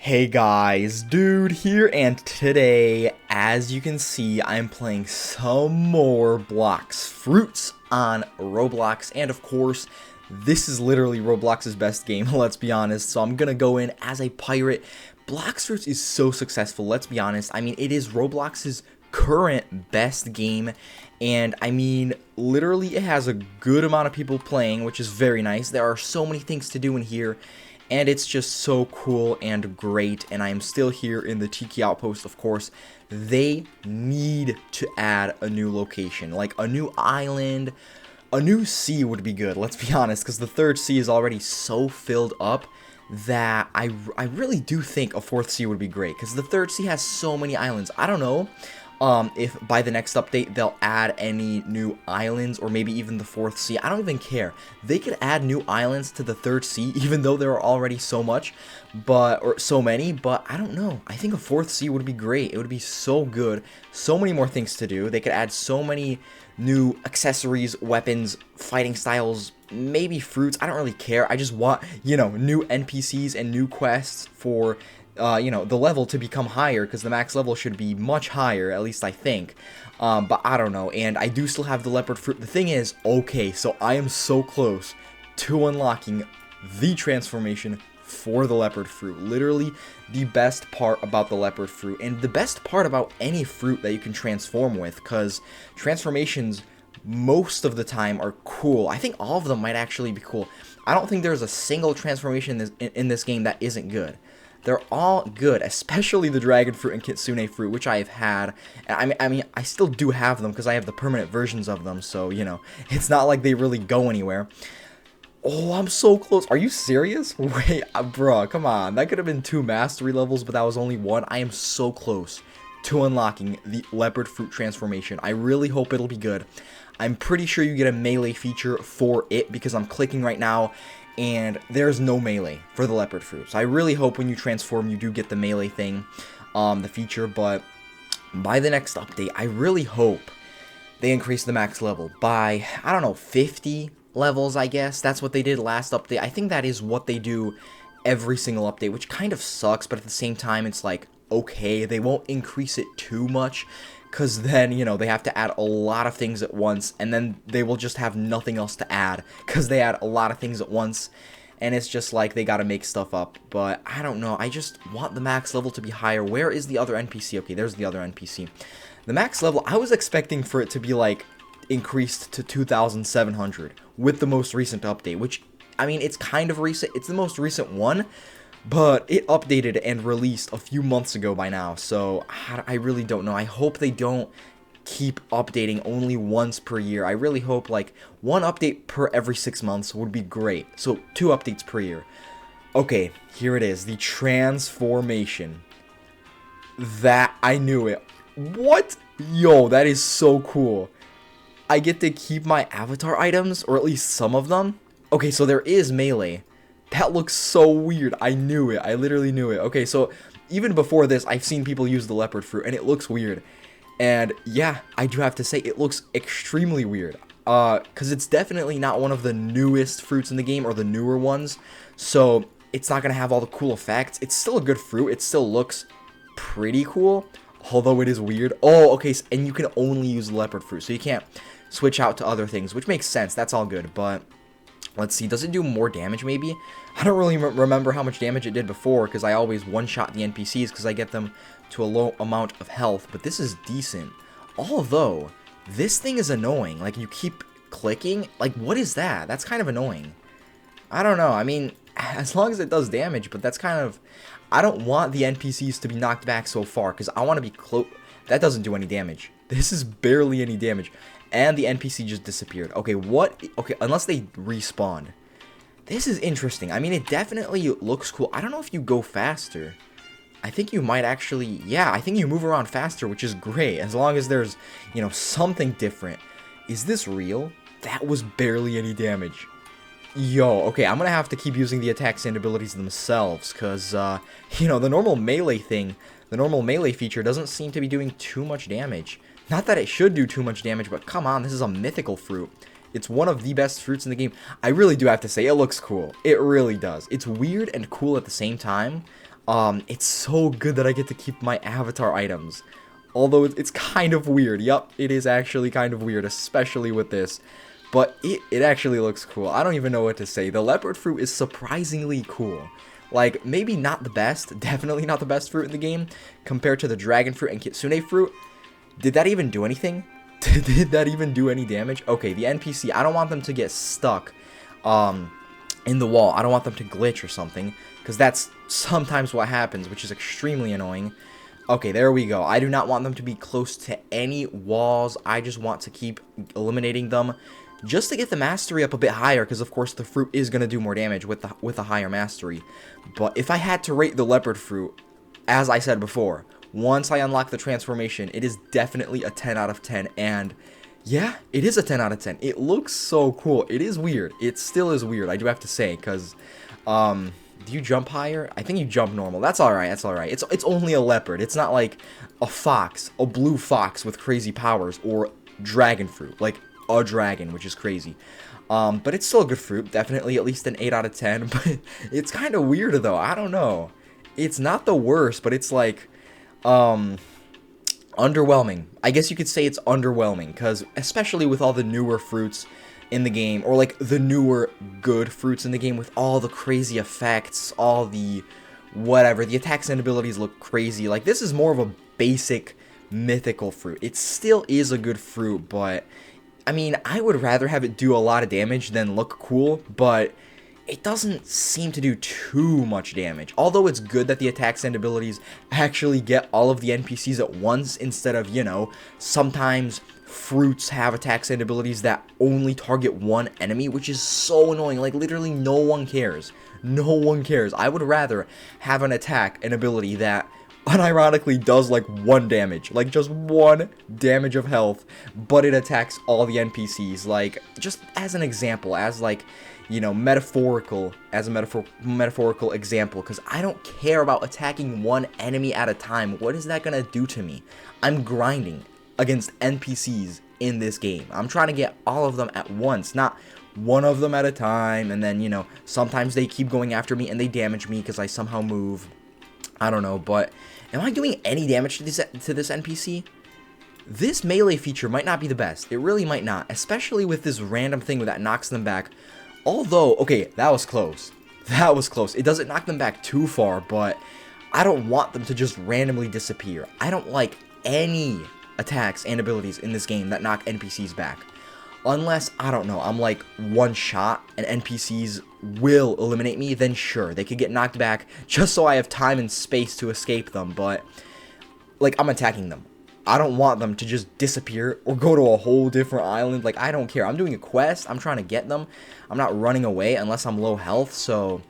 Hey guys, Dude here, and today, as you can see, I'm playing some more Blox Fruits on Roblox, and of course, this is literally Roblox's best game, let's be honest, so I'm gonna go in as a pirate. Blox Fruits is so successful, let's be honest. I mean, it is Roblox's current best game, and I mean, literally it has a good amount of people playing, which is very nice. There are so many things to do in here, and it's just so cool and great, and I am still here in the Tiki Outpost, of course. They need to add a new location, like a new island. A new sea would be good, let's be honest, because the third sea is already so filled up that I really do think a fourth sea would be great, because the third sea has so many islands. I don't know if by the next update they'll add any new islands, or maybe even the fourth sea. I don't even care. They could add new islands to the third sea, even though there are already so many, but I don't know. I think a fourth sea would be great. It would be so good. So many more things to do. They could add so many new accessories, weapons, fighting styles, maybe fruits. I don't really care. I just want, new NPCs and new quests for the level to become higher, because the max level should be much higher, at least I think. But I don't know, and I do still have the leopard fruit. The thing is, okay, so I am so close to unlocking the transformation for the leopard fruit. Literally the best part about the leopard fruit, and the best part about any fruit that you can transform with, because transformations most of the time are cool. I think all of them might actually be cool. I don't think there's a single transformation in this game that isn't good. They're all good, especially the dragon fruit and kitsune fruit, which I have had. And I mean, I still do have them because I have the permanent versions of them, so, it's not like they really go anywhere. Oh, I'm so close. Are you serious? Wait, bruh, come on. That could have been 2 mastery levels, but that was only 1. I am so close to unlocking the leopard fruit transformation. I really hope it'll be good. I'm pretty sure you get a melee feature for it, because I'm clicking right now, and there's no melee for the leopard fruit. So I really hope when you transform, you do get the melee thing, the feature. But by the next update, I really hope they increase the max level by, I don't know, 50 levels, I guess. That's what they did last update. I think that is what they do every single update, which kind of sucks, but at the same time, it's like, okay, they won't increase it too much, because then, they have to add a lot of things at once, and then they will just have nothing else to add, because they add a lot of things at once, and it's just like they gotta make stuff up. But I don't know, I just want the max level to be higher. Where is the other NPC? Okay, there's the other NPC. The max level, I was expecting for it to be, like, increased to 2,700 with the most recent update, which, I mean, it's kind of recent. It's the most recent one, but it updated and released a few months ago by now, so I really don't know. I hope they don't keep updating only once per year. I really hope, like, 1 update per every 6 months would be great. So 2 updates per year. Okay, here it is. The transformation. That, I knew it. What? Yo, that is so cool. I get to keep my avatar items, or at least some of them. Okay, so there is melee. That looks so weird. I knew it. I literally knew it. Okay, so even before this, I've seen people use the leopard fruit, and it looks weird. And yeah, I do have to say, it looks extremely weird. Because it's definitely not one of the newest fruits in the game, or the newer ones. So it's not going to have all the cool effects. It's still a good fruit. It still looks pretty cool, although it is weird. Oh, okay, and you can only use the leopard fruit, so you can't switch out to other things, which makes sense. That's all good, but let's see, does it do more damage maybe? I don't really remember how much damage it did before, because I always one-shot the NPCs because I get them to a low amount of health, but this is decent. Although, this thing is annoying. Like, you keep clicking. Like, what is that? That's kind of annoying. I don't know. I mean, as long as it does damage, but that's kind of... I don't want the NPCs to be knocked back so far, because I want to be close. That doesn't do any damage. This is barely any damage. And the NPC just disappeared. Okay, what? Okay, unless they respawn. This is interesting. I mean, it definitely looks cool. I don't know if you go faster. I think you might actually... Yeah, I think you move around faster, which is great. As long as there's, something different. Is this real? That was barely any damage. Yo, okay, I'm gonna have to keep using the attacks and abilities themselves, because, the normal melee thing, the normal melee feature doesn't seem to be doing too much damage. Not that it should do too much damage, but come on, this is a mythical fruit. It's one of the best fruits in the game. I really do have to say, it looks cool. It really does. It's weird and cool at the same time. It's so good that I get to keep my avatar items. Although it's kind of weird. Yup, it is actually kind of weird, especially with this. But it actually looks cool. I don't even know what to say. The leopard fruit is surprisingly cool. Like, maybe not the best, definitely not the best fruit in the game, compared to the dragon fruit and kitsune fruit. Did that even do anything? Did that even do any damage? Okay, the NPC, I don't want them to get stuck in the wall. I don't want them to glitch or something, because that's sometimes what happens, which is extremely annoying. Okay, there we go. I do not want them to be close to any walls. I just want to keep eliminating them just to get the mastery up a bit higher, because of course the fruit is going to do more damage with a higher mastery. But if I had to rate the leopard fruit, as I said before, once I unlock the transformation, it is definitely a 10 out of 10, and yeah, it is a 10 out of 10. It looks so cool. It is weird. It still is weird, I do have to say, because, do you jump higher? I think you jump normal. That's alright, that's alright. It's only a leopard. It's not like a fox, a blue fox with crazy powers, or dragon fruit, like a dragon, which is crazy. But it's still a good fruit, definitely at least an 8 out of 10, but it's kind of weird, though. I don't know. It's not the worst, but it's like, underwhelming. I guess you could say it's underwhelming, because especially with all the newer fruits in the game, or like the newer good fruits in the game with all the crazy effects, all the whatever, the attacks and abilities look crazy. Like, this is more of a basic mythical fruit. It still is a good fruit, but I mean, I would rather have it do a lot of damage than look cool, but it doesn't seem to do too much damage. Although it's good that the attacks and abilities actually get all of the NPCs at once, instead of, you know, sometimes fruits have attacks and abilities that only target one enemy, which is so annoying. Like, literally no one cares. No one cares. I would rather have an attack, an ability that unironically does like 1 damage, like just 1 damage of health, but it attacks all the NPCs. Like, just as an example, as like, you know, metaphorical example, because I don't care about attacking one enemy at a time. What is that gonna do to me? I'm grinding against NPCs in this game. I'm trying to get all of them at once, not one of them at a time, and then, you know, sometimes they keep going after me and they damage me because I somehow move. I don't know, but am I doing any damage to this NPC? This melee feature might not be the best. It really might not, especially with this random thing that knocks them back. Although, okay, that was close. That was close. It doesn't knock them back too far, but I don't want them to just randomly disappear. I don't like any attacks and abilities in this game that knock NPCs back. Unless, I don't know, I'm like one shot and NPCs will eliminate me, then sure, they could get knocked back just so I have time and space to escape them, but like, I'm attacking them. I don't want them to just disappear or go to a whole different island. Like, I don't care. I'm doing a quest. I'm trying to get them. I'm not running away unless I'm low health, so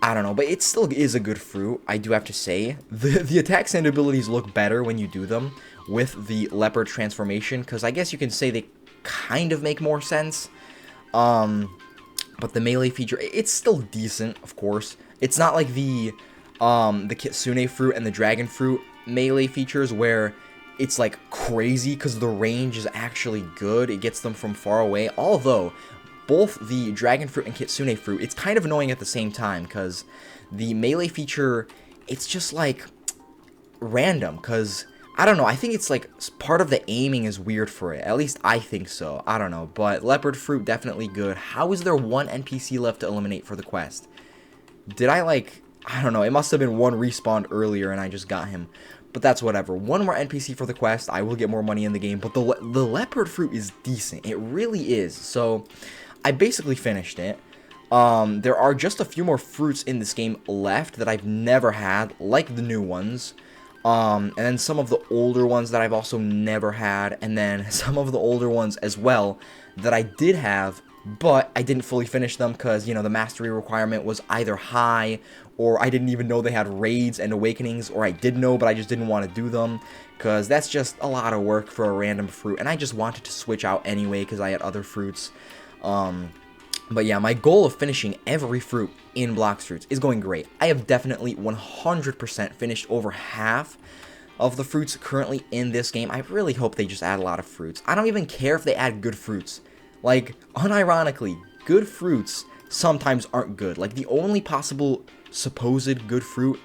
I don't know, but it still is a good fruit, I do have to say. The attacks and abilities look better when you do them with the leopard transformation, because I guess you can say they kind of make more sense. But the melee feature, it's still decent, of course. It's not like the kitsune fruit and the dragon fruit melee features where it's like crazy, because the range is actually good. It gets them from far away. Although both the dragon fruit and kitsune fruit, it's kind of annoying at the same time, because the melee feature, it's just like random, because I don't know, I think it's like part of the aiming is weird for it. At least I think so. I don't know, but leopard fruit definitely good. How is there one NPC left to eliminate for the quest? Did I like, I don't know, it must have been one respawned earlier and I just got him. But that's whatever. One more NPC for the quest, I will get more money in the game, but the leopard fruit is decent. It really is. So I basically finished it. There are just a few more fruits in this game left that I've never had, like the new ones. And then some of the older ones that I've also never had, and then some of the older ones as well that I did have, but I didn't fully finish them because, you know, the mastery requirement was either high, or I didn't even know they had raids and awakenings, or I did know, but I just didn't want to do them, because that's just a lot of work for a random fruit, and I just wanted to switch out anyway because I had other fruits. But yeah, my goal of finishing every fruit in Blox Fruits is going great. I have definitely 100% finished over half of the fruits currently in this game. I really hope they just add a lot of fruits. I don't even care if they add good fruits. Like, unironically, good fruits sometimes aren't good. Like, the only possible supposed good fruit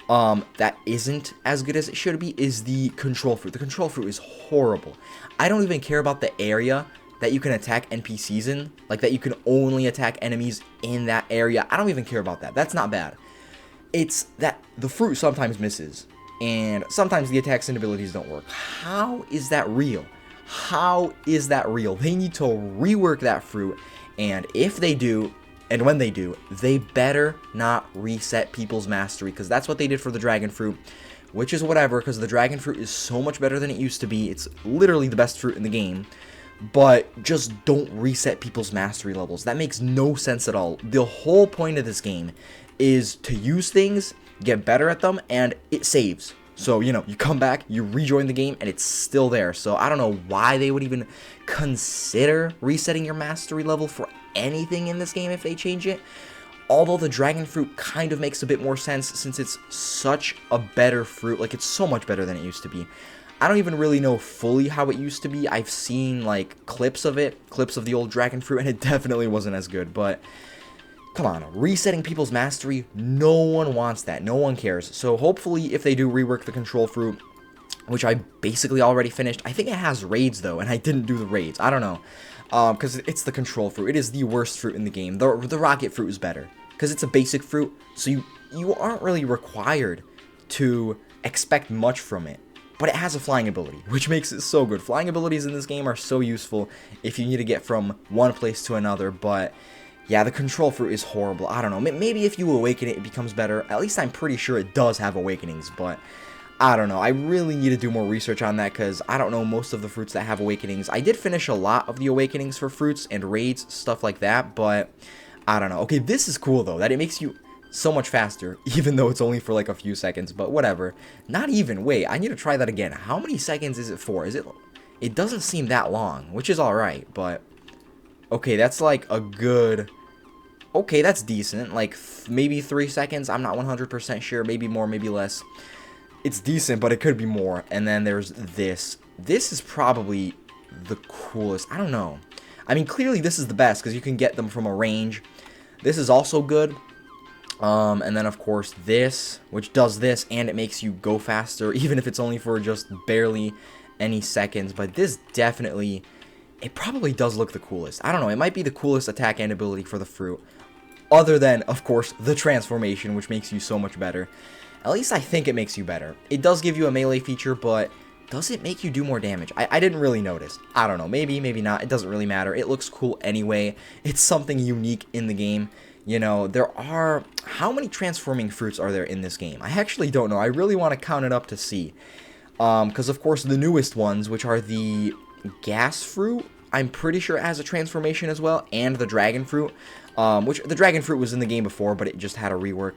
that isn't as good as it should be is the control fruit. The control fruit is horrible. I don't even care about the area that you can attack NPCs in, like that you can only attack enemies in that area. I don't even care about that. That's not bad. It's that the fruit sometimes misses, and sometimes the attacks and abilities don't work. How is that real? How is that real? They need to rework that fruit, and if they do, and when they do, they better not reset people's mastery, because that's what they did for the dragon fruit, which is whatever, because the dragon fruit is so much better than it used to be. It's literally the best fruit in the game, but just don't reset people's mastery levels. That makes no sense at all. The whole point of this game is to use things, get better at them, and it saves. So, you know, you come back, you rejoin the game, and it's still there. So, I don't know why they would even consider resetting your mastery level for anything in this game if they change it. Although the dragon fruit kind of makes a bit more sense since it's such a better fruit. Like, it's so much better than it used to be. I don't even really know fully how it used to be. I've seen, like, clips of it, clips of the old dragon fruit, and it definitely wasn't as good. But come on, resetting people's mastery, no one wants that. No one cares. So hopefully if they do rework the control fruit, which I basically already finished. I think it has raids though, and I didn't do the raids. I don't know. Because it's the control fruit. It is the worst fruit in the game. The rocket fruit is better. Because it's a basic fruit, so you aren't really required to expect much from it. But it has a flying ability, which makes it so good. Flying abilities in this game are so useful if you need to get from one place to another, but yeah, the control fruit is horrible. I don't know. Maybe if you awaken it, it becomes better. At least I'm pretty sure it does have awakenings, but I don't know. I really need to do more research on that because I don't know most of the fruits that have awakenings. I did finish a lot of the awakenings for fruits and raids, stuff like that, but I don't know. Okay, this is cool, though, that it makes you so much faster, even though it's only for like a few seconds, but whatever. Not even. Wait, I need to try that again. How many seconds is it for? It doesn't seem that long, which is alright, but okay, that's like a good... Okay, that's decent. Like, maybe 3 seconds. I'm not 100% sure. Maybe more, maybe less. It's decent, but it could be more. And then there's this. This is probably the coolest. I don't know. I mean, clearly this is the best because you can get them from a range. This is also good. And then, of course, this, which does this, and it makes you go faster, even if it's only for just barely any seconds. But this definitely... It probably does look the coolest. I don't know. It might be the coolest attack and ability for the fruit. Other than, of course, the transformation, which makes you so much better. At least I think it makes you better. It does give you a melee feature, but does it make you do more damage? I didn't really notice. I don't know. Maybe, maybe not. It doesn't really matter. It looks cool anyway. It's something unique in the game. You know, there are... How many transforming fruits are there in this game? I actually don't know. I really want to count it up to see. Because, of course, the newest ones, which are the gas fruit, I'm pretty sure it has a transformation as well, and the dragon fruit, which the dragon fruit was in the game before, but it just had a rework.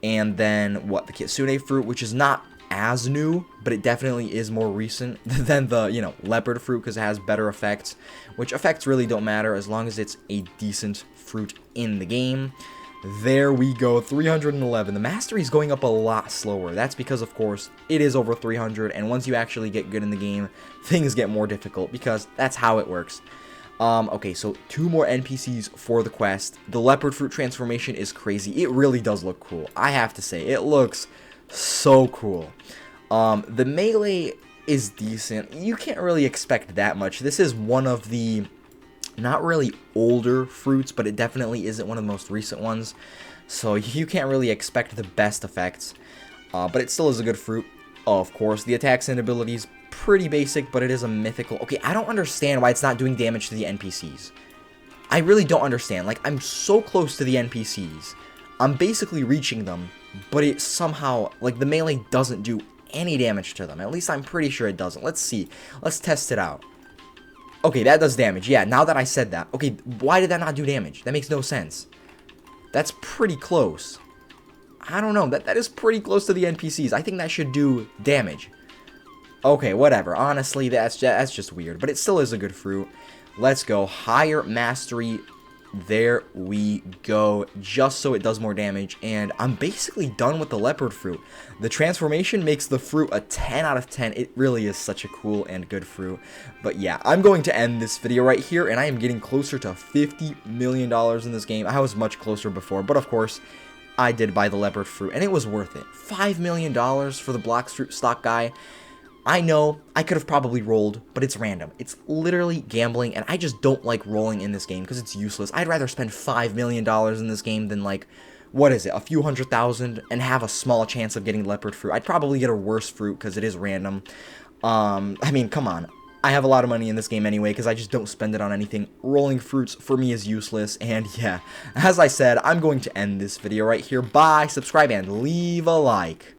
And then, what, the kitsune fruit, which is not as new, but it definitely is more recent than the, you know, leopard fruit, because it has better effects, which effects really don't matter as long as it's a decent fruit in the game. There we go, 311. The mastery is going up a lot slower. That's because, of course, it is over 300, and once you actually get good in the game, things get more difficult, because that's how it works. Okay, so 2 more NPCs for the quest. The leopard fruit transformation is crazy. It really does look cool. I have to say, it looks so cool. The melee is decent. You can't really expect that much. This is one of the... not really older fruits, but it definitely isn't one of the most recent ones. So you can't really expect the best effects. But it still is a good fruit. Of course, the attacks and abilities, pretty basic, but it is a mythical. Okay, I don't understand why it's not doing damage to the NPCs. I really don't understand. Like, I'm so close to the NPCs. I'm basically reaching them, but it somehow, like, the melee doesn't do any damage to them. At least I'm pretty sure it doesn't. Let's see. Let's test it out. Okay, that does damage. Yeah, now that I said that. Okay, why did that not do damage? That makes no sense. That's pretty close. I don't know. That is pretty close to the NPCs. I think that should do damage. Okay, whatever. Honestly, that's just weird. But it still is a good fruit. Let's go. Higher mastery. There we go. Just so it does more damage. And I'm basically done with the leopard fruit. The transformation makes the fruit a 10 out of 10. It really is such a cool and good fruit. But yeah, I'm going to end this video right here. And I am getting closer to $50 million in this game. I was much closer before. But of course, I did buy the Leopard fruit, and it was worth it. $5 million for the Blox fruit stock guy. I know I could have probably rolled, but it's random. It's literally gambling, and I just don't like rolling in this game because it's useless. I'd rather spend $5 million in this game than, like, what is it, a few $100,000 and have a small chance of getting Leopard fruit. I'd probably get a worse fruit because it is random. I mean, come on. I have a lot of money in this game anyway because I just don't spend it on anything. Rolling fruits for me is useless, and yeah, as I said, I'm going to end this video right here. Bye, subscribe, and leave a like.